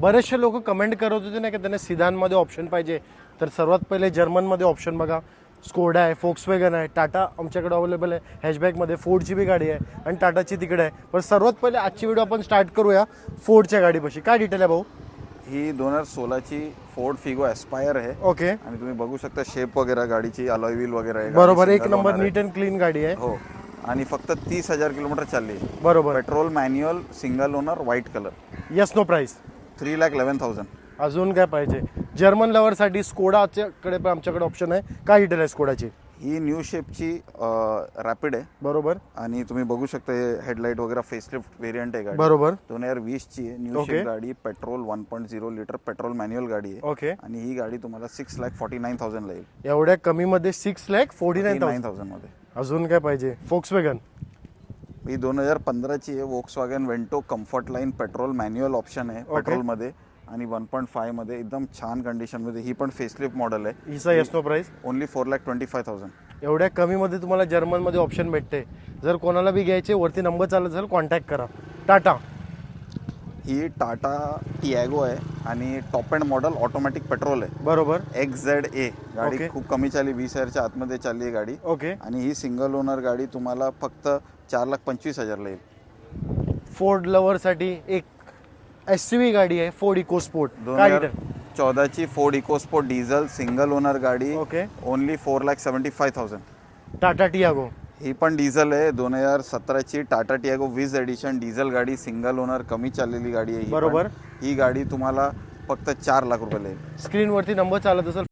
बरेचसे लोक कमेंट करत होते ना की त्यांना सिदानमध्ये ऑप्शन पाहिजे, तर सर्वात पहिले जर्मनमध्ये ऑप्शन बघा. स्कोडा आहे, फोक्सवॅगन आहे, टाटा आमच्याकडे अवेलेबल आहे, हॅशबॅकमध्ये फोर्डची बी गाडी आहे आणि टाटाची तिकडे आहे. पण सर्वात पहिले आजची व्हिडिओ आपण स्टार्ट करूया फोर्डच्या गाडीपाशी. काय डिटेल आहे भाऊ? ही 2016ची फोर्ड फिगो एस्पायर आहे. ओके, आणि तुम्ही बघू शकता शेप वगैरे गाडीची, अलॉय व्हील वगैरे आहे. बरोबर, एक नंबर नीट अँड क्लीन गाडी आहे. हो, आणि फक्त 30,000 किलोमीटर चालली. बरोबर, petrol manual single owner white colour. Yes no price. 3,11,000. अजून काय पाहिजे? जर्मन लवरसाठी स्कोडाच्याकडे पण आमच्याकडे ऑप्शन आहे. काय डिटेल आहे स्कोडाची? ही न्यू शेपची रॅपिड आहे. बरोबर आणि तुम्ही बघू शकता हेडलाईट वगैरे फेसलिफ्ट व्हेरियंट आहे गाडी. बरोबर 2020 ची आहे. न्यू शेप गाडी, पेट्रोल 1.0 लिटर पेट्रोल मॅन्युअल गाडी आहे. ओके. आणि ही गाडी तुम्हाला 6,49,000 ला येईल. एवढ्या कमी मध्ये 6,49,000 मध्ये. अजून काय पाहिजे? फोक्सवॅगन. ही 2015 ची आहे. Volkswagen Vento comfort line petrol manual option आहे पेट्रोल मध्ये आणि 1.5 मध्ये एकदम छान कंडिशन मध्ये. ही पण फेसलिफ्ट मॉडेल आहे. हिचा यस नो प्राइस. ओनली 4,25,000. एवढ्या कमी मध्ये तुम्हाला जर्मन मध्ये ऑप्शन भेटते. जर कोणाला बी घ्यायचे वरती नंबर चालत असेल कॉन्टॅक्ट करा. टाटा. ही टाटा टियागो आहे आणि top end model automatic petrol आहे. बरोबर. XZA गाडी Okay. खूप कमी चालली, 20,000च्या आतमध्ये चालली आहे गाडी. ओके. आणि ही सिंगल ओनर गाडी तुम्हाला फक्त 4,25,000 ला येईल. फोर्ड लवर साठी एक SUV गाडी आहे, फोर्ड इकोस्पोर्ट. काय डिटेल? 2014 ची Ford EcoSport diesel single owner गाडी. ओके. ओनली 4,75,000. टाटा टियागो. ही पण डिझेल आहे. 2017 ची टाटा टियागो विज एडिशन डिझेल गाडी, सिंगल ओनर कमी चाललेली गाडी आहे. बरोबर. ही गाडी तुम्हाला फक्त 4 लाख रुपये येईल. स्क्रीनवरती नंबर चालत असेल